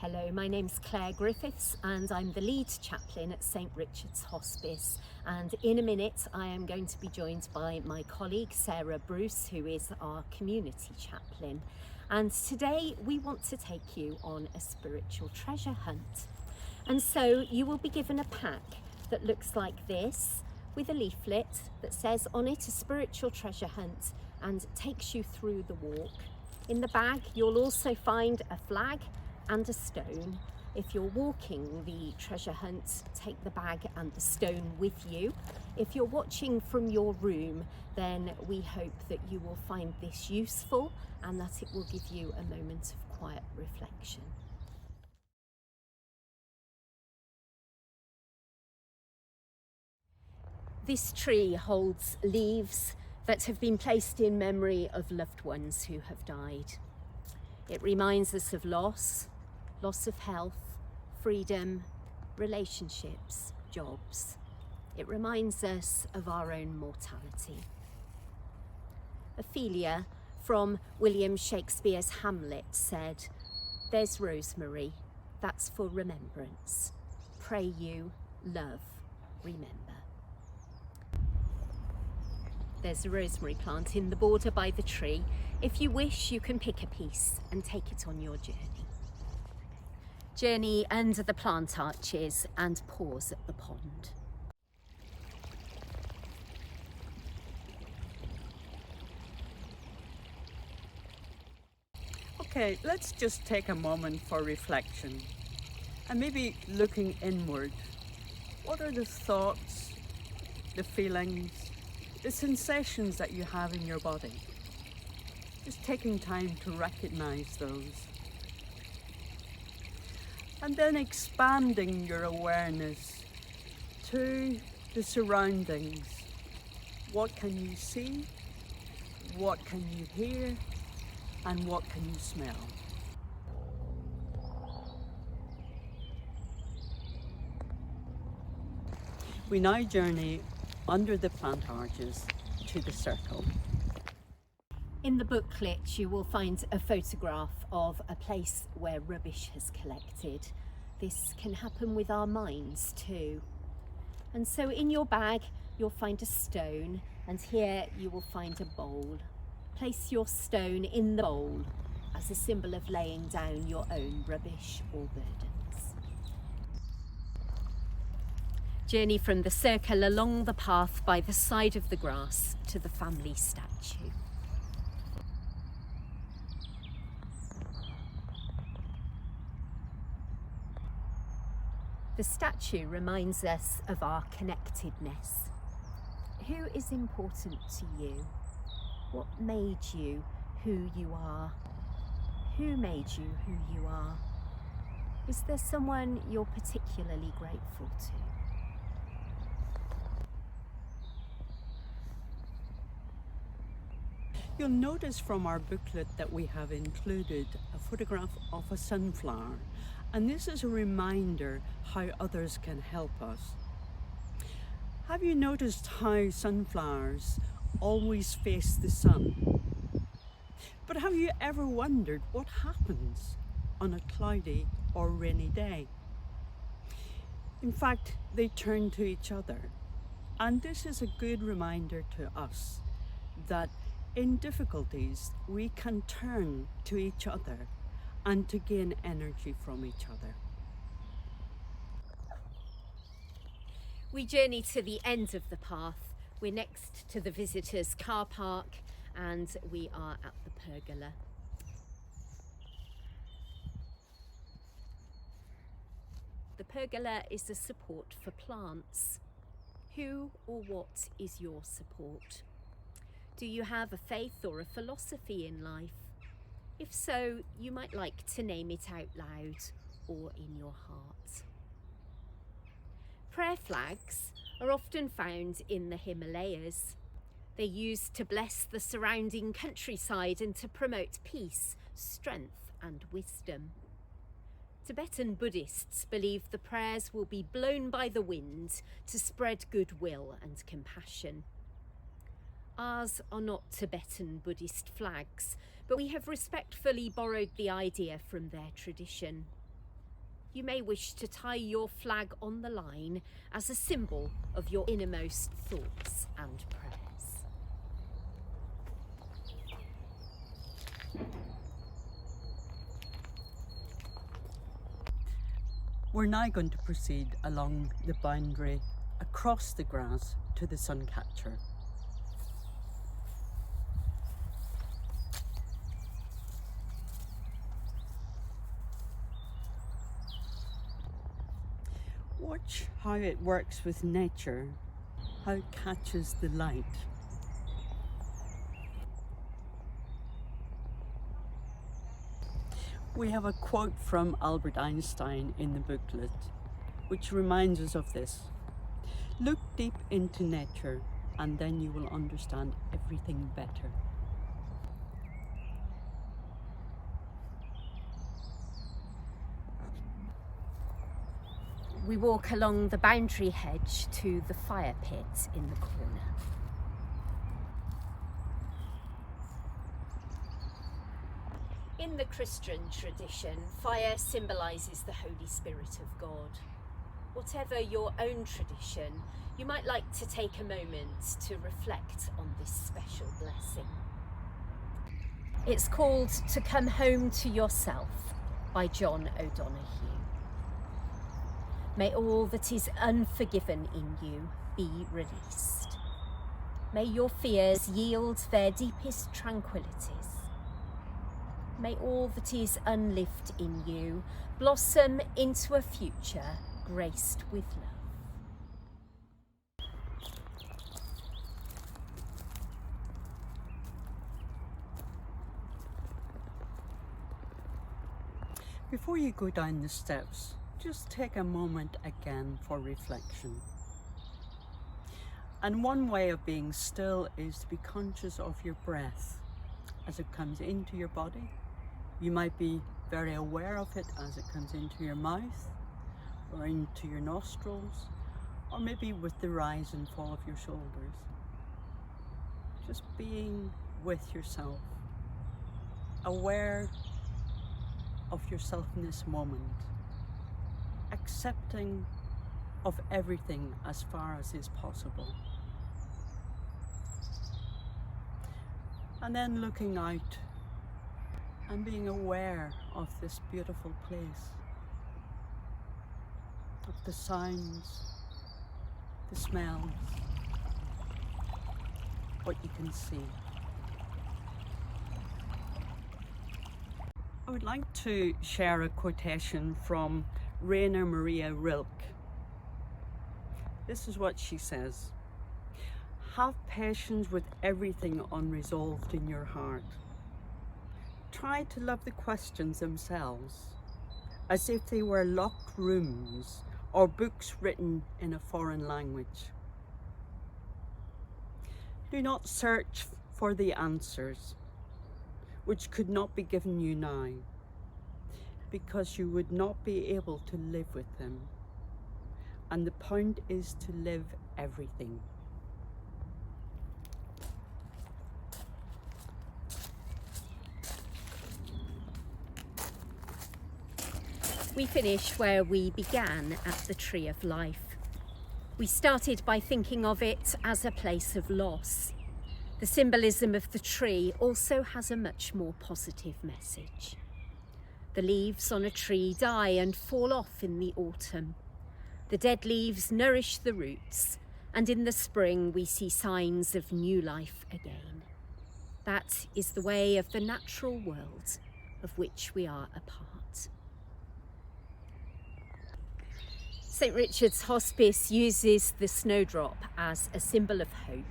Hello, my name's Claire Griffiths and I'm the lead chaplain at St Richard's Hospice, and in a minute I am going to be joined by my colleague Sarah Bruce, who is our community chaplain, and today we want to take you on a spiritual treasure hunt. And so you will be given a pack that looks like this, with a leaflet that says on it a spiritual treasure hunt and takes you through the walk. In the bag you'll also find a flag and a stone. If you're walking the treasure hunt, take the bag and the stone with you. If you're watching from your room, then we hope that you will find this useful and that it will give you a moment of quiet reflection. This tree holds leaves that have been placed in memory of loved ones who have died. It reminds us of loss of health, freedom, relationships, jobs. It reminds us of our own mortality. Ophelia from William Shakespeare's Hamlet said, "There's rosemary, that's for remembrance. Pray you, love, remember." There's a rosemary plant in the border by the tree. If you wish, you can pick a piece and take it on your journey. Journey under the plant arches and pause at the pond. Okay, let's just take a moment for reflection and maybe looking inward. What are the thoughts, the feelings, the sensations that you have in your body? Just taking time to recognize those. And then expanding your awareness to the surroundings. What can you see? What can you hear? And what can you smell? We now journey under the plant arches to the circle. In the booklet you will find a photograph of a place where rubbish has collected. This can happen with our minds too. And so in your bag you'll find a stone, and here you will find a bowl. Place your stone in the bowl as a symbol of laying down your own rubbish or burdens. Journey from the circle along the path by the side of the grass to the family statue. The statue reminds us of our connectedness. Who is important to you? What made you who you are? Who made you who you are? Is there someone you're particularly grateful to? You'll notice from our booklet that we have included a photograph of a sunflower, and this is a reminder how others can help us. Have you noticed how sunflowers always face the sun? But have you ever wondered what happens on a cloudy or rainy day? In fact, they turn to each other, and this is a good reminder to us that in difficulties we can turn to each other and to gain energy from each other. We journey to the end of the path. We're next to the visitors' car park and we are at the pergola. The pergola is a support for plants. Who or what is your support? Do you have a faith or a philosophy in life? If so, you might like to name it out loud or in your heart. Prayer flags are often found in the Himalayas. They're used to bless the surrounding countryside and to promote peace, strength and wisdom. Tibetan Buddhists believe the prayers will be blown by the wind to spread goodwill and compassion. Ours are not Tibetan Buddhist flags, but we have respectfully borrowed the idea from their tradition. You may wish to tie your flag on the line as a symbol of your innermost thoughts and prayers. We're now going to proceed along the boundary across the grass to the sun catcher. Watch how it works with nature, how it catches the light. We have a quote from Albert Einstein in the booklet, which reminds us of this. Look deep into nature, and then you will understand everything better. We walk along the boundary hedge to the fire pit in the corner. In the Christian tradition, fire symbolises the Holy Spirit of God. Whatever your own tradition, you might like to take a moment to reflect on this special blessing. It's called To Come Home to Yourself by John O'Donoghue. May all that is unforgiven in you be released. May your fears yield their deepest tranquillities. May all that is unlived in you blossom into a future graced with love. Before you go down the steps, just take a moment again for reflection. And one way of being still is to be conscious of your breath as it comes into your body. You might be very aware of it as it comes into your mouth or into your nostrils, or maybe with the rise and fall of your shoulders. Just being with yourself, aware of yourself in this moment, accepting of everything as far as is possible. And then looking out and being aware of this beautiful place, of the sounds, the smells, what you can see. I would like to share a quotation from Rainer Maria Rilke. This is what she says: "Have patience with everything unresolved in your heart. Try to love the questions themselves as if they were locked rooms or books written in a foreign language. Do not search for the answers which could not be given you now, because you would not be able to live with them. And the point is to live everything." We finish where we began, at the Tree of Life. We started by thinking of it as a place of loss. The symbolism of the tree also has a much more positive message. The leaves on a tree die and fall off in the autumn. The dead leaves nourish the roots, and in the spring we see signs of new life again. That is the way of the natural world of which we are a part. St. Richard's Hospice uses the snowdrop as a symbol of hope,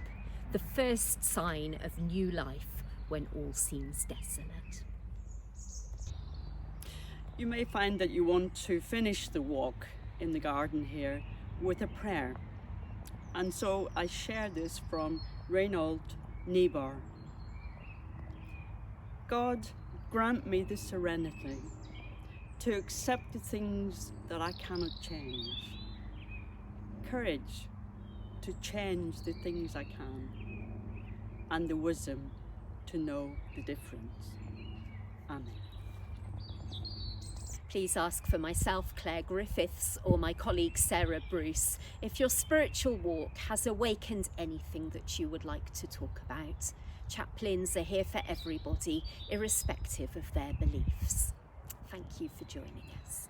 the first sign of new life when all seems desolate. You may find that you want to finish the walk in the garden here with a prayer. And so I share this from Reinhold Niebuhr. God, grant me the serenity to accept the things that I cannot change, courage to change the things I can, and the wisdom to know the difference. Amen. Please ask for myself, Claire Griffiths, or my colleague Sarah Bruce if your spiritual walk has awakened anything that you would like to talk about. Chaplains are here for everybody, irrespective of their beliefs. Thank you for joining us.